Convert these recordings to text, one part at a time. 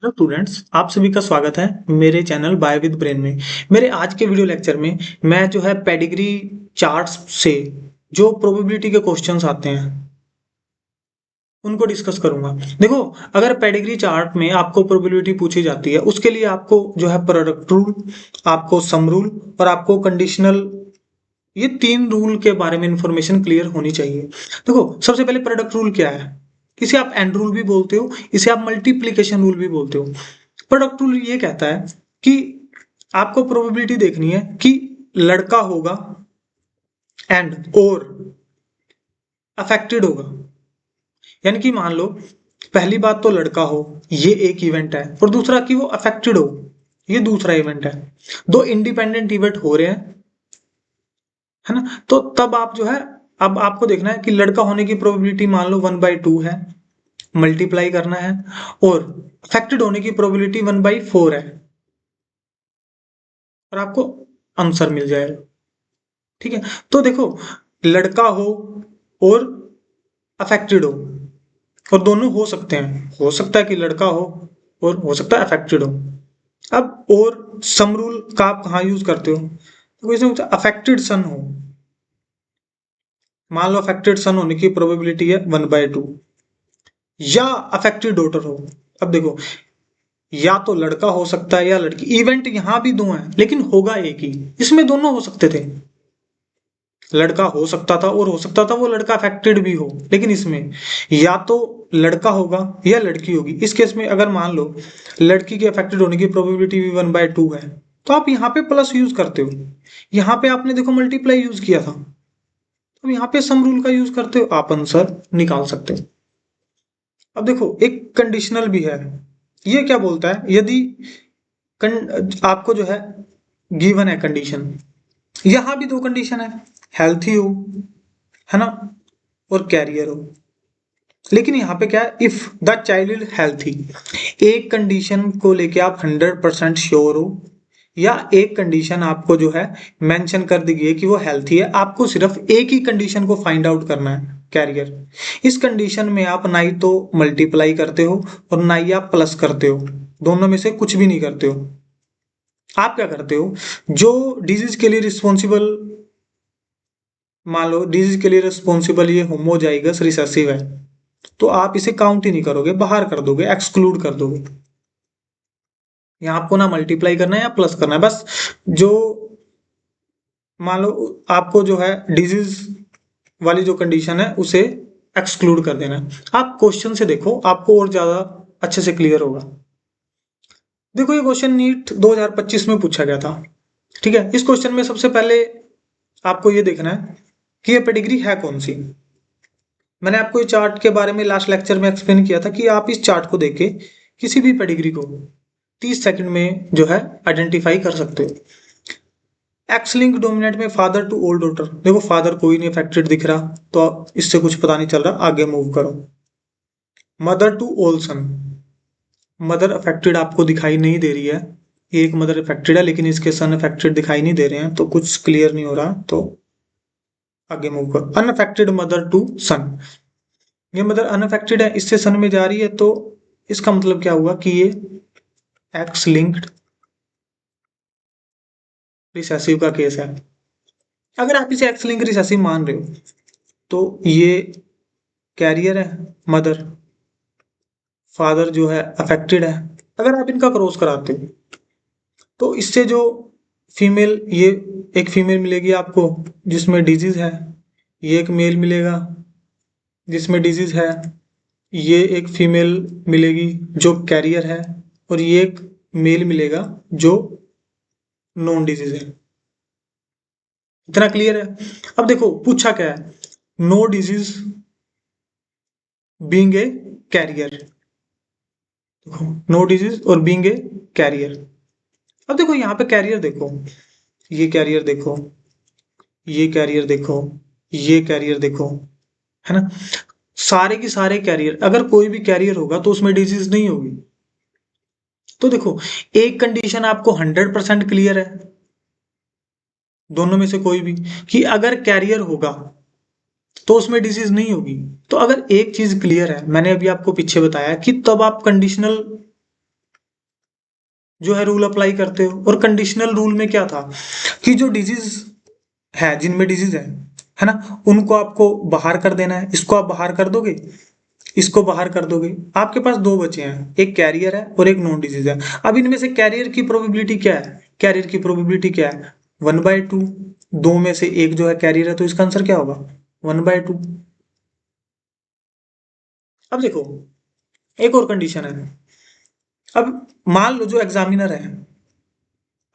Hello students, आप सभी का स्वागत है मेरे चैनल बाय विद ब्रेन में। मेरे आज के वीडियो लेक्चर में मैं जो है पेडिग्री चार्ट्स से जो प्रोबेबिलिटी के क्वेश्चंस आते हैं उनको डिस्कस करूंगा। देखो, अगर पेडिग्री चार्ट में आपको प्रोबेबिलिटी पूछी जाती है उसके लिए आपको जो है प्रोडक्ट रूल, आपको सम रूल और आपको कंडीशनल, ये तीन रूल के बारे में इंफॉर्मेशन क्लियर होनी चाहिए। देखो, सबसे पहले प्रोडक्ट रूल क्या है? इसे आप एंड रूल भी बोलते हो, इसे आप मल्टीप्लीकेशन रूल भी बोलते हो। प्रोडक्ट रूल ये कहता है कि आपको प्रोबेबिलिटी देखनी है कि लड़का होगा एंड और अफेक्टेड होगा। यानी कि मान लो, पहली बात तो लड़का हो, ये एक इवेंट है, और दूसरा कि वो अफेक्टेड हो, ये दूसरा इवेंट है। दो इंडिपेंडेंट इवेंट हो रहे हैं, है ना? तो तब आप जो है, अब आपको देखना है कि लड़का होने की प्रोबेबिलिटी मान लो 1/2 है, मल्टीप्लाई करना है, और अफेक्टेड होने की प्रोबेबिलिटी 1/4 है, और आपको आंसर मिल जाएगा। ठीक है, तो देखो, लड़का हो और अफेक्टेड हो, और दोनों हो सकते हैं, हो सकता है कि लड़का हो और हो सकता है अफेक्टेड हो। अब और सम रूल का आप कहाँ यूज करते हो? तो इसमें अफेक्टेड सन हो, मान लो अफेक्टेड सन होने की प्रोबेबिलिटी है 1/2, या अफेक्टेड डॉटर हो। अब देखो, या तो लड़का हो सकता है या लड़की, इवेंट यहां भी दो हैं लेकिन होगा एक ही, इसमें दोनों हो सकते थे। लड़का हो सकता था और हो सकता था वो लड़का अफेक्टेड भी हो, लेकिन इसमें या तो लड़का होगा या लड़की होगी। इस केस में अगर मान लो लड़की के अफेक्टेड होने की प्रोबेबिलिटी भी 1/2 है, तो आप यहाँ पे प्लस यूज करते हो। यहाँ पे आपने देखो मल्टीप्लाई यूज किया था, तो यहाँ पे सम रूल का यूज करते हो, आप आंसर निकाल सकते हो। अब देखो, एक कंडीशनल भी है। ये क्या बोलता है? यदि आपको जो है गिवन है कंडीशन, यहां भी दो कंडीशन है, हेल्थी हो, है ना, और कैरियर हो। लेकिन यहाँ पे क्या है? If the child is healthy, एक कंडीशन को लेके आप 100% श्योर हो, या एक कंडीशन आपको जो है मेंशन कर दी गई है कि वो हेल्थी है, आपको सिर्फ एक ही कंडीशन को फाइंड आउट करना है, कैरियर। इस कंडीशन में आप ना ही तो मल्टीप्लाई करते हो और ना ही आप प्लस करते हो, दोनों में से कुछ भी नहीं करते हो। आप क्या करते हो? जो डिजीज के लिए रिस्पॉन्सिबल, मान लो डिजीज के लिए रिस्पॉन्सिबल ये होमोजाइगस रिसेसिव है, तो आप इसे काउंट ही नहीं करोगे, बाहर कर दोगे, एक्सक्लूड कर दोगे। यहाँ आपको ना मल्टीप्लाई करना है या प्लस करना है, बस जो मान लो आपको जो है डिजीज वाली जो कंडीशन है उसे एक्सक्लूड कर देना है। आप क्वेश्चन से देखो, आपको और ज्यादा अच्छे से क्लियर होगा। देखो, ये क्वेश्चन नीट 2025 में पूछा गया था। ठीक है, इस क्वेश्चन में सबसे पहले आपको ये देखना है कि ये पेडिग्री है कौन सी। मैंने आपको ये चार्ट के बारे में लास्ट लेक्चर में एक्सप्लेन किया था कि आप इस चार्ट को देख के किसी भी पेडिग्री को 30 सेकंड में जो है आइडेंटिफाई कर सकते हो। एक्स लिंक डोमिनेंट में फादर टू ओल्ड डॉटर, देखो फादर कोई नहीं अफेक्टेड दिख रहा, तो इससे कुछ पता नहीं चल रहा, आगे मूव करो। Mother to old son, mother affected आपको दिखाई नहीं दे रही है, एक मदर अफेक्टेड है लेकिन इसके सन अफेक्टेड दिखाई नहीं दे रहे हैं, तो कुछ क्लियर नहीं हो रहा, तो आगे मूव करो। अनअफेक्टेड मदर टू सन, ये मदर अनअफेक्टेड है, इससे सन में जा रही है, तो इसका मतलब क्या हुआ कि ये एक्स लिंक्ड रिसेसिव का केस है। अगर आप इसे एक्स लिंक रिसेसिव मान रहे हो तो ये कैरियर है, मदर, फादर जो है अफेक्टेड है। अगर आप इनका क्रॉस कराते हो तो इससे जो फीमेल, ये एक फीमेल मिलेगी आपको जिसमें डिजीज है, ये एक मेल मिलेगा जिसमें डिजीज है, ये एक फीमेल मिलेगी जो कैरियर है, और ये एक मेल मिलेगा जो नॉन डिजीज है। इतना क्लियर है? अब देखो पूछा क्या है, no disease being a carrier, no disease और बीइंग ए कैरियर। अब देखो यहाँ पे कैरियर देखो, ये कैरियर देखो, ये कैरियर देखो, ये कैरियर देखो, है ना? सारे की सारे कैरियर, अगर कोई भी कैरियर होगा तो उसमें डिजीज नहीं होगी। तो देखो, एक कंडीशन आपको 100% क्लियर है, दोनों में से कोई भी, कि अगर कैरियर होगा तो उसमें डिजीज नहीं होगी। तो अगर एक चीज क्लियर है, मैंने अभी आपको पीछे बताया कि तब आप कंडीशनल जो है रूल अप्लाई करते हो। और कंडीशनल रूल में क्या था कि जो डिजीज है, जिनमें डिजीज है ना, उनको आपको बाहर कर देना है। इसको आप बाहर कर दोगे, इसको बाहर कर दोगे, आपके पास दो बचे हैं, एक कैरियर है और एक नॉन डिजीज है। अब इनमें से कैरियर की प्रोबेबिलिटी क्या है, कैरियर की प्रोबेबिलिटी क्या है, 1/2। दो में से एक जो है कैरियर है, तो इसका आंसर क्या होगा, 1/2। अब देखो एक और कंडीशन है। अब मान लो जो एग्जामिनर है,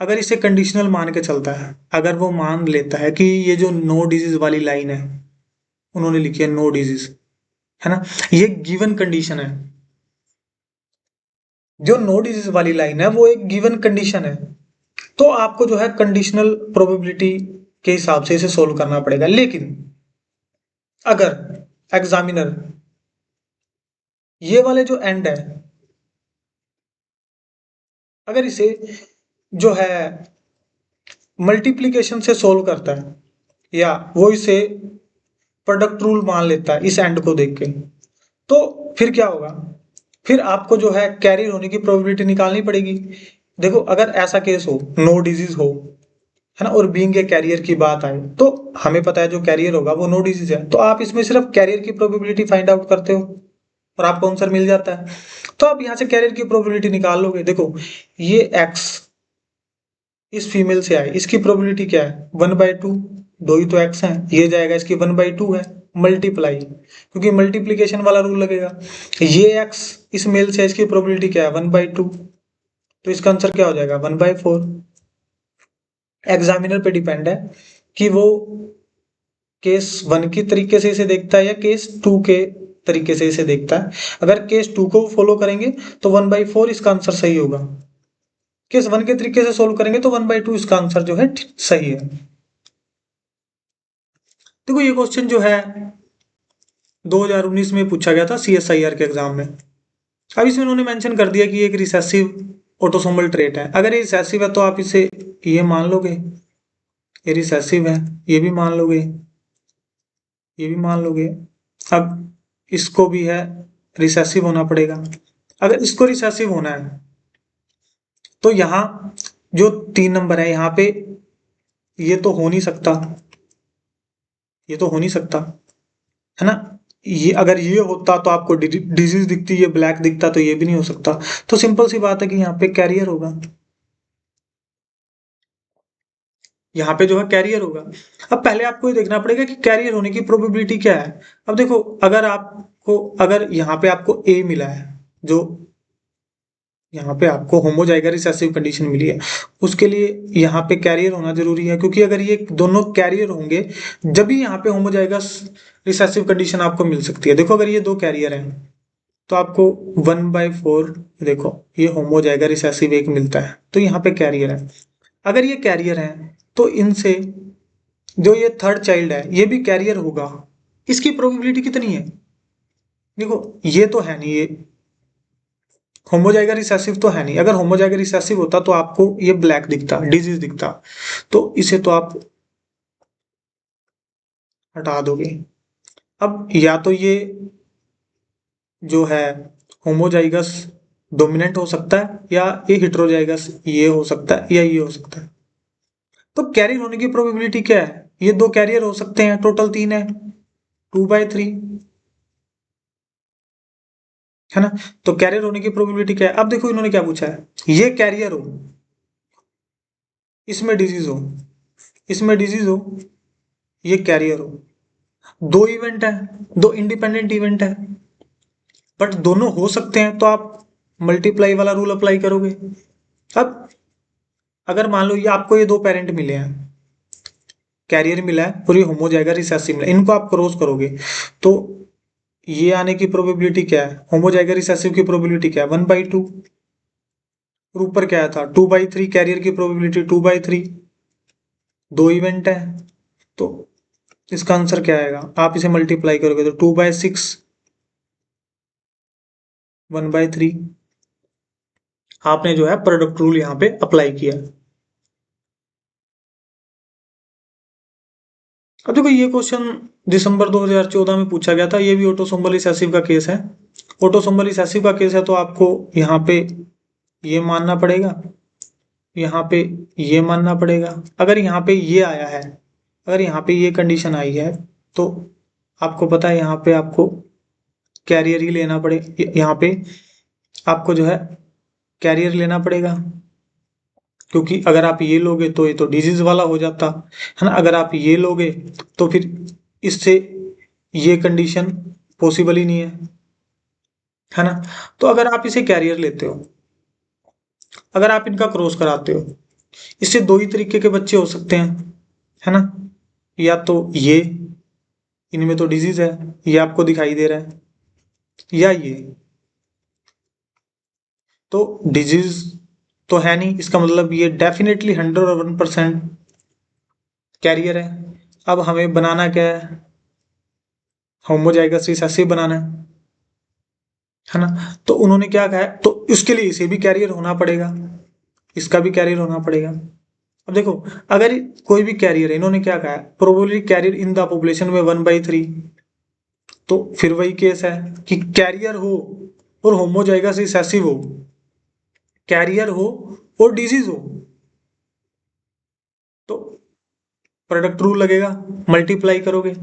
अगर इसे कंडीशनल मान के चलता है, अगर वो मान लेता है कि ये जो नो डिजीज वाली लाइन है, उन्होंने लिखी है नो डिजीज, है ना, ये गिवन कंडीशन है। जो नो डिजीज वाली लाइन है वो एक गिवन कंडीशन है, तो आपको जो है कंडीशनल प्रोबेबिलिटी के हिसाब से इसे सोल्व करना पड़ेगा। लेकिन अगर एग्जामिनर ये वाले जो एंड है, अगर इसे जो है मल्टीप्लीकेशन से सोल्व करता है, या वो इसे प्रोडक्ट रूल मान लेता है इस एंड को देख के, तो फिर क्या होगा, फिर आपको जो है कैरियर होने की प्रोबेबिलिटी निकालनी पड़ेगी। देखो अगर ऐसा केस हो, नो डिजीज हो, है ना, और बीइंग ए कैरियर की बात आए, तो हमें पता है जो कैरियर होगा वो नो डिजीज है, तो आप इसमें सिर्फ कैरियर की प्रोबेबिलिटी फाइंड आउट करते हो और आपको आंसर मिल जाता है। तो आप यहाँ से कैरियर की प्रोबेबिलिटी निकाल लोगे। देखो ये एक्स इस फीमेल से आए, इसकी प्रोबेबिलिटी क्या है, 1/2। दो ही तो एक्स हैं, ये जाएगा, इसकी 1/2 है, मल्टीप्लाई, क्योंकि मल्टीप्लीकेशन वाला रूल लगेगा। ये एक्स इस मेल से, इसकी प्रोबेबिलिटी क्या है, 1/2, तो इसका आंसर क्या हो जाएगा, 1/4। एग्जामिनर पे डिपेंड है कि वो केस 1 की तरीके से इसे देखता है या केस 2 के तरीके से इसे देखता है। अगर केस 2 को फॉलो करेंगे तो 1/4 इसका आंसर सही होगा। केस 1 के तरीके से सोल्व करेंगे तो 1/2 इसका आंसर जो है सही है। देखो ये क्वेश्चन जो है 2019 में पूछा गया था CSIR के एग्जाम में। अब इसमें उन्होंने मेंशन कर दिया कि ये एक रिसेसिव ऑटोसोमल ट्रेट है। अगर ये रिसेसिव है तो आप इसे ये मान लोगे, ये रिसेसिव है, ये भी मान लोगे, ये भी मान लोगे। अब इसको भी है रिसेसिव होना पड़ेगा। अगर इसको रिसेसिव होना है तो यहाँ जो 3 नंबर है यहाँ पे, ये तो हो नहीं सकता, ये तो हो नहीं सकता, है ना। ये अगर ये होता तो आपको डिजीज दिखती, ये ब्लैक दिखता, तो ये भी नहीं हो सकता। तो सिंपल सी बात है कि यहाँ पे कैरियर होगा, यहाँ पे जो है कैरियर होगा। अब पहले आपको ये देखना पड़ेगा कि कैरियर होने की प्रोबेबिलिटी क्या है। अब देखो अगर आपको, अगर यहाँ पे आपको ए मिला है, जो यहाँ पे आपको होमोजाइगस रिसेसिव कंडीशन मिली है, उसके लिए यहाँ पे कैरियर होना जरूरी है, क्योंकि अगर ये दोनों कैरियर होंगे जब भी यहाँ पे होमोजाइगस रिसेसिव कंडीशन आपको मिल सकती है। देखो अगर ये दो कैरियर हैं तो आपको 1/4, देखो ये होमोजाइगस रिसेसिव एक मिलता है, तो यहाँ पे कैरियर है। अगर ये कैरियर है तो इनसे जो ये थर्ड चाइल्ड है ये भी कैरियर होगा। इसकी प्रोबेबिलिटी कितनी है, देखो ये तो है नहीं, ये होमोजाइगस रिसेसिव तो है नहीं। अगर होमोजाइगस रिसेसिव होता तो आपको ये ब्लैक दिखता, डिजीज दिखता, तो इसे तो आप हटा दोगे। अब या तो ये जो है होमोजाइगस डोमिनेंट हो सकता है, या ये हेटेरोजाइगस ये हो सकता है, या ये हो सकता है। तो कैरियर होने की प्रोबेबिलिटी क्या है, ये दो कैरियर हो सकते हैं, टोटल 3 है, 2/3, है ना। तो कैरियर होने की प्रोबेबिलिटी क्या है। अब देखो इन्होंने क्या पूछा है, ये कैरियर हो, इसमें डिजीज हो, इसमें डिजीज हो, ये कैरियर हो। दो इवेंट है, दो इंडिपेंडेंट इवेंट है, बट दोनों हो सकते हैं, तो आप मल्टीप्लाई वाला रूल अप्लाई करोगे। अब अगर मान लो ये आपको ये दो पेरेंट मिले हैं, कैरियर मिला है और ये होमोजाइगस रिसेसिव मिला है, इनको आप क्रॉस करोगे तो ये आने की प्रोबेबिलिटी क्या है, होमोजाइगस रिसेसिव की प्रोबेबिलिटी क्या है, 1/2। और ऊपर क्या था, 2/3, कैरियर की प्रोबेबिलिटी 2/3। दो इवेंट है, तो इसका आंसर क्या आएगा, आप इसे मल्टीप्लाई करोगे तो 2/6, 1/3। आपने जो है प्रोडक्ट रूल यहाँ पे अप्लाई किया। अब देखो ये क्वेश्चन दिसंबर 2014 में पूछा गया था, ये भी ऑटोसोमल रिसेसिव का केस है। ऑटोसोमल रिसेसिव का केस है तो आपको यहाँ पे ये मानना पड़ेगा, यहाँ पे ये मानना पड़ेगा। अगर यहाँ पे ये आया है, अगर यहाँ पे ये कंडीशन आई है, तो आपको पता है यहाँ पे आपको कैरियर ही लेना पड़े, यहाँ पे आपको जो है कैरियर लेना पड़ेगा, क्योंकि अगर आप ये लोगे तो ये तो डिजीज वाला हो जाता है ना। अगर आप ये लोगे तो फिर इससे ये कंडीशन पॉसिबल ही नहीं है ना। तो अगर आप इसे कैरियर लेते हो, अगर आप इनका क्रॉस कराते हो, इससे दो ही तरीके के बच्चे हो सकते हैं, है ना। या तो ये, इनमें तो डिजीज है, ये आपको दिखाई दे रहा है, या ये। तो डिजीज तो है नहीं, इसका मतलब ये डेफिनेटली 101% कैरियर है। अब हमें बनाना क्या है, होमोजाइगस रिसेसिव बनाना है ना। तो उन्होंने क्या कहा है, तो उसके लिए इसे भी कैरियर होना पड़ेगा, इसका भी कैरियर होना पड़ेगा। अब देखो, अगर कोई भी कैरियर है, इन्होंने क्या कहा है, probably carrier in the population में 1/3, तो फिर वही केस है कि कैरियर हो और होमोजाइगस रिसेसिव हो, कैरियर हो और डिजीज हो, तो प्रोडक्ट रूल लगेगा, मल्टीप्लाई करोगे।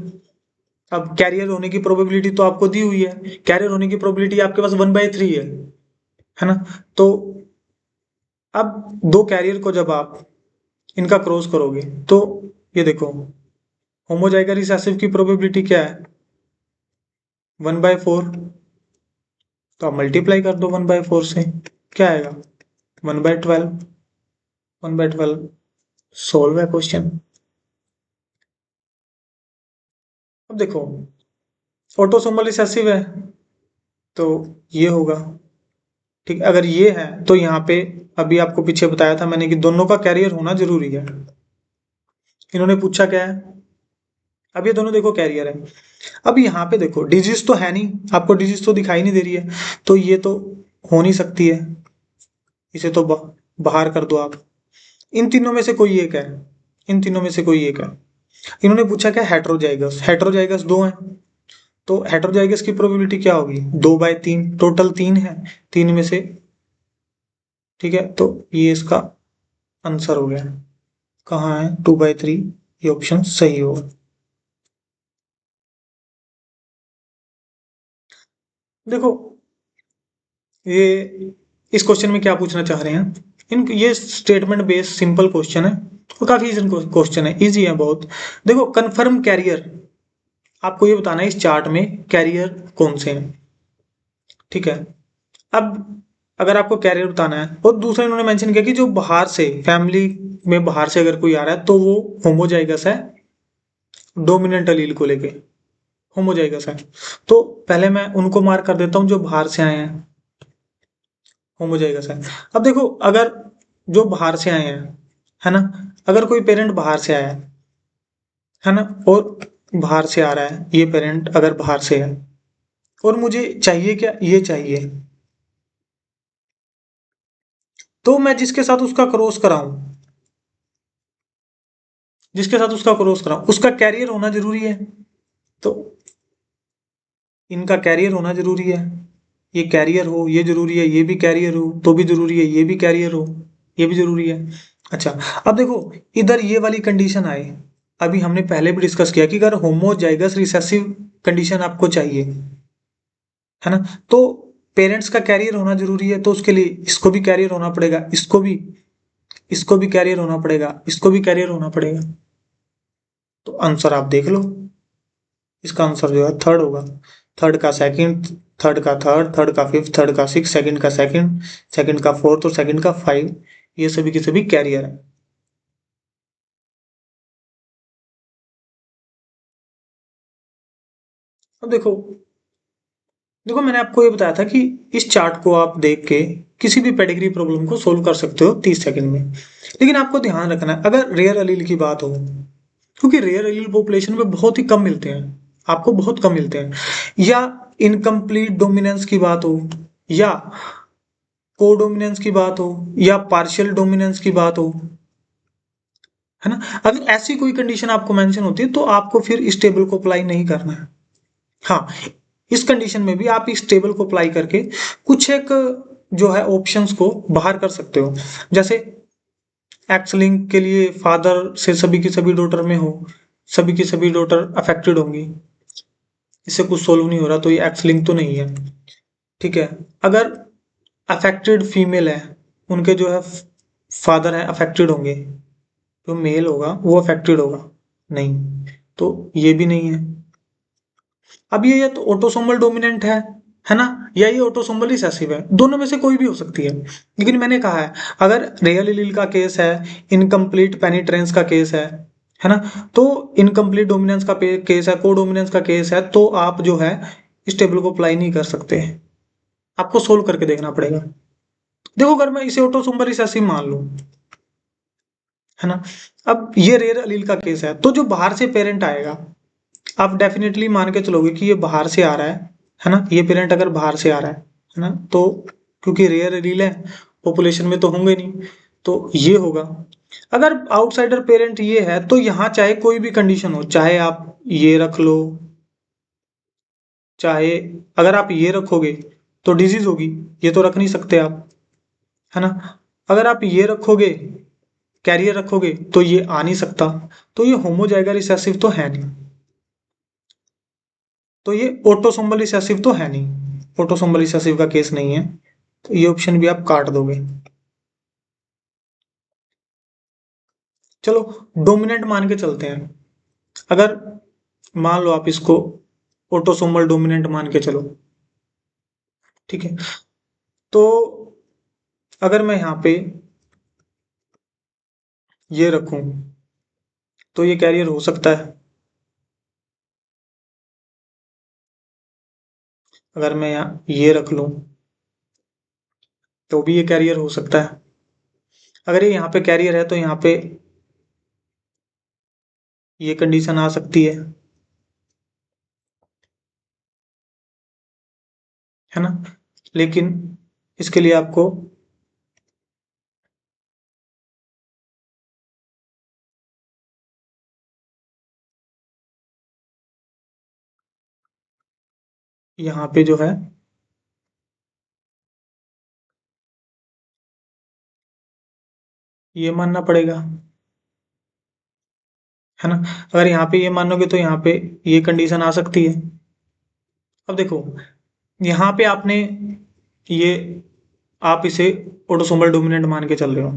अब कैरियर होने की प्रोबेबिलिटी तो आपको दी हुई है, कैरियर होने की प्रोबेबिलिटी आपके पास 1/3 है ना। तो अब दो कैरियर को जब आप इनका क्रॉस करोगे, तो ये देखो, होमोजाइगस रिसेसिव की प्रोबेबिलिटी क्या है, 1/4। तो आप मल्टीप्लाई कर दो 1/4 से, क्या आएगा, 1/12। 1/12 सोल्व है क्वेश्चन। अब देखो, ऑटोसोमल रिसेसिव है तो ये होगा, ठीक। अगर ये है तो यहाँ पे अभी आपको पीछे बताया था मैंने कि दोनों का कैरियर होना जरूरी है। इन्होंने पूछा क्या है, अब ये दोनों देखो कैरियर है। अब यहाँ पे देखो डिजीज तो है नहीं, आपको डिजीज तो दिखाई नहीं दे रही है, तो ये तो हो नहीं सकती है, इसे तो बाहर कर दो आप। इन तीनों में से कोई एक है, इन तीनों में से कोई एक है। इन्होंने पूछा क्या, हेट्रोजाइगस, हेट्रोजाइगस दो है, तो हेट्रोजाइगस की प्रोबेबिलिटी क्या होगी, 2/3, टोटल 3 है, 3 में से, ठीक है। तो ये इसका आंसर हो गया, कहाँ है 2/3, ये ऑप्शन सही होगा। देखो, ये इस क्वेश्चन में क्या पूछना चाह रहे हैं, इन ये स्टेटमेंट बेस्ड सिंपल क्वेश्चन है और काफी इजी क्वेश्चन है, इजी है बहुत। देखो, कंफर्म कैरियर, आपको ये बताना है इस चार्ट में कैरियर कौन से हैं, ठीक है। अब अगर आपको कैरियर बताना है, और दूसरा इन्होंने मेंशन किया कि जो बाहर से फैमिली में बाहर से अगर कोई आ रहा है तो वो होमोजाइगस है, डोमिनेंट अलील को लेके होमोजाइगस है। तो पहले मैं उनको मार्क कर देता हूं जो बाहर से आए हैं, होमोजाइगस है। अब देखो, अगर जो बाहर से आए हैं, है ना, अगर कोई पेरेंट बाहर से आया है ना, और बाहर से आ रहा है, ये पेरेंट अगर बाहर से है और मुझे चाहिए क्या, ये चाहिए, तो मैं जिसके साथ उसका क्रॉस कराऊं, जिसके साथ उसका क्रॉस कराऊं उसका कैरियर होना जरूरी है। तो इनका कैरियर होना जरूरी है, ये कैरियर हो, ये जरूरी है, ये भी कैरियर हो तो भी जरूरी है, ये भी कैरियर हो, ये भी जरूरी है। अच्छा, अब देखो, इधर ये वाली कंडीशन आए, अभी हमने पहले भी डिस्कस किया कि अगर होमोजाइगस रिसेसिव कंडीशन आपको चाहिए, है ना, तो पेरेंट्स का कैरियर होना जरूरी है, तो उसके लिए इसको भी कैरियर होना पड़ेगा, इसको भी कैरियर होना पड़ेगा, इसको भी कैरियर होना पड़ेगा। तो आंसर आप देख लो, इसका आंसर जो है थर्ड होगा, थर्ड का सेकंड, थर्ड का थर्ड, थर्ड का फिफ्थ, थर्ड का सिक्स, सेकंड का सेकंड, सेकंड का फोर्थ और सेकंड का 5, ये सभी के सभी कैरियर है। अब देखो, देखो मैंने आपको ये बताया था कि इस चार्ट को आप देख के किसी भी पेडिग्री प्रॉब्लम को सोल्व कर सकते हो 30 सेकंड में। लेकिन आपको ध्यान रखना है, अगर रेयर अलील की बात हो, क्योंकि रेयर एलील पॉपुलेशन में बहुत ही कम मिलते हैं, आपको बहुत कम मिलते हैं, या इनकम्प्लीट डोमिनेंस की बात हो, या कोडोमिनेंस की बात हो, या पार्शियल डोमिनेंस की बात हो, है ना। अगर ऐसी कोई कंडीशन आपको मेंशन होती है तो आपको फिर इस टेबल को अप्लाई नहीं करना है। हाँ, इस कंडीशन में भी आप इस टेबल को अप्लाई करके कुछ एक जो है ऑप्शंस को बाहर कर सकते हो। जैसे एक्स लिंक के लिए फादर से सभी की सभी डॉटर में हो, सभी की सभी डॉटर अफेक्टेड होंगी, इससे कुछ सोल्व नहीं हो रहा, तो ये एक्स लिंक तो नहीं है। ठीक है, अगर अफेक्टेड फीमेल है, उनके जो है फादर है अफेक्टेड होंगे, जो मेल होगा वो अफेक्टेड होगा, नहीं, तो ये भी नहीं है। अब ये या तो ऑटोसोमल डोमिनेंट है ना, या ये ऑटोसोमल रिसेसिव है, दोनों में से कोई भी हो सकती है। लेकिन मैंने कहा है अगर रियल एलील का केस है, इनकम्प्लीट पेनिट्रेंस का केस है ना, तो इनकम्प्लीट डोमिनेंस का केस है, कोडोमिनेंस का केस है, तो आप जो है इस टेबल को अप्लाई नहीं कर सकते, आपको सोल्व करके देखना पड़ेगा। देखो अगर मैं इसे ऑटोसोमल रिसेसिव मान लूं, है ना, अब ये रेयर एलील का केस है, तो जो बाहर से पेरेंट आएगा, आप डेफिनेटली मान के चलोगे कि ये बाहर से आ रहा है ना, ये पेरेंट अगर बाहर से आ रहा है ना, तो क्योंकि रेयर एलील है, पॉपुलेशन में तो होंगे नहीं, तो ये होगा। अगर आउटसाइडर पेरेंट ये है, तो यहाँ चाहे कोई भी कंडीशन हो, चाहे आप ये रख लो, चाहे अगर आप ये रखोगे तो डिजीज होगी, ये तो रख नहीं सकते आप, है ना। अगर आप ये रखोगे, कैरियर रखोगे, तो ये आ नहीं सकता, तो ये होमोजाइगस रिसेसिव तो है नहीं, तो ये ऑटोसोमल रिसेसिव तो है नहीं, ऑटोसोमल रिसेसिव का केस नहीं है, तो ये ऑप्शन भी आप काट दोगे। चलो डोमिनेंट मान के चलते हैं, अगर मान लो आप इसको ऑटोसोमल डोमिनेंट मान के चलो, ठीक है, तो अगर मैं यहाँ पे ये रखूं, तो ये कैरियर हो सकता है। अगर मैं यहाँ ये रख लूं, तो भी ये कैरियर हो सकता है। अगर ये यहाँ पे कैरियर है, तो यहाँ पे ये कंडीशन आ सकती है ना, लेकिन इसके लिए आपको यहाँ पे जो है ये मानना पड़ेगा, है ना। अगर यहाँ पे ये मानोगे, तो यहाँ पे ये कंडीशन आ सकती है। अब देखो यहाँ पे आपने ये, आप इसे ऑटोसोमल डोमिनेंट मान के चल रहे हो,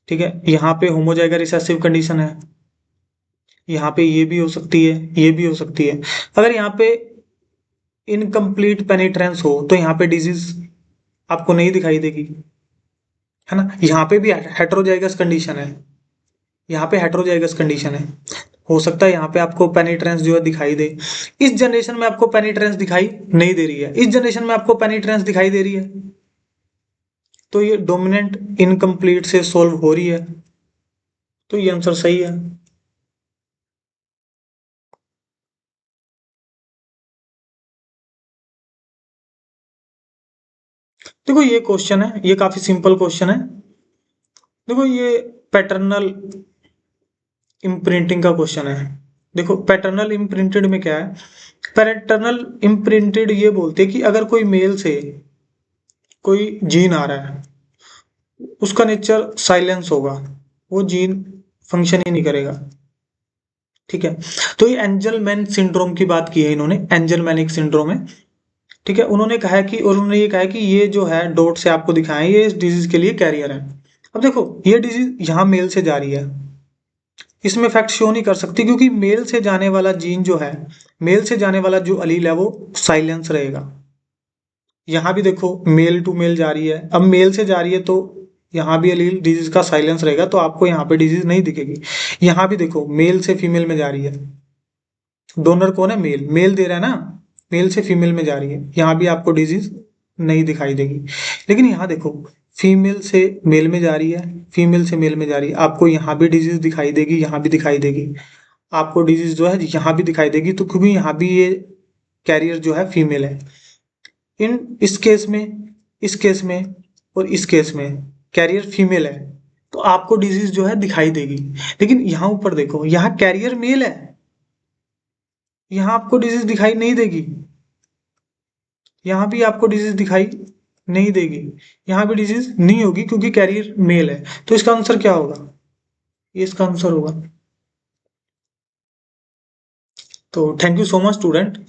ठीक है, यहाँ पे होमोजाइगस रिसेसिव कंडीशन है, यहाँ पे ये भी हो सकती है, ये भी हो सकती है। अगर यहाँ पे इनकम्प्लीट पेनिट्रेंस हो, तो यहाँ पे डिजीज आपको नहीं दिखाई देगी, है ना। यहाँ पे भी हेट्रोजाइगस कंडीशन है, यहाँ पे हेट्रोजाइगस कंडीशन है, हो सकता है यहाँ पे आपको पेनिट्रेंस जो है दिखाई दे। इस जनरेशन में आपको पेनिट्रेंस दिखाई नहीं दे रही है, इस जनरेशन में आपको पेनिट्रेंस दिखाई दे रही है, तो ये डोमिनेंट इनकम्प्लीट से सोल्व हो रही है, तो ये आंसर सही है। देखो ये क्वेश्चन है, ये काफी सिंपल क्वेश्चन है। देखो ये पैटर्नल इम्प्रिंटिंग का क्वेश्चन है। देखो पैटर्नल इम्प्रिंटेड में क्या है, पैटर्नल इम्प्रिंटेड ये बोलते हैं कि अगर कोई मेल से कोई जीन आ रहा है, उसका नेचर साइलेंस होगा, वो जीन फंक्शन ही नहीं करेगा, ठीक है। तो ये एंजलमैन सिंड्रोम की बात की है इन्होंने, एंजलमैनिक सिंड्रोम है, ठीक है। उन्होंने कहा है कि, और उन्होंने ये कहा है कि ये जो है डॉट से आपको दिखाएं, ये इस डिजीज के लिए कैरियर है। अब देखो ये डिजीज यहाँ मेल से जा रही है, इसमें फैक्ट शो नहीं कर सकती, क्योंकि मेल से जाने वाला जीन जो है, मेल से जाने वाला जो अलील है वो साइलेंस रहेगा। यहाँ भी देखो मेल टू मेल जा रही है, अब मेल से जा रही है, तो यहाँ भी अलील डिजीज का साइलेंस रहेगा, तो आपको यहाँ पे डिजीज नहीं दिखेगी। यहाँ भी देखो मेल से फीमेल में जा रही है, डोनर कौन है, मेल, मेल दे रहा है ना, मेल से फीमेल में जा रही है, यहाँ भी आपको डिजीज नहीं दिखाई देगी। लेकिन यहाँ देखो फीमेल से मेल में जा रही है, फीमेल से मेल में जा रही है, आपको यहाँ भी डिजीज दिखाई देगी, यहाँ भी दिखाई देगी, आपको डिजीज जो है यहाँ भी दिखाई देगी, तो क्योंकि यहाँ भी ये कैरियर जो है फीमेल है। इन इस केस में, इस केस में और इस केस में कैरियर फीमेल है, तो आपको डिजीज जो है दिखाई देगी। लेकिन यहाँ ऊपर देखो, यहाँ कैरियर मेल है, यहाँ आपको डिजीज दिखाई नहीं देगी, यहाँ भी आपको डिजीज दिखाई नहीं देगी, यहाँ भी डिजीज नहीं होगी क्योंकि कैरियर मेल है। तो इसका आंसर क्या होगा? ये इसका आंसर होगा। तो thank you so much student.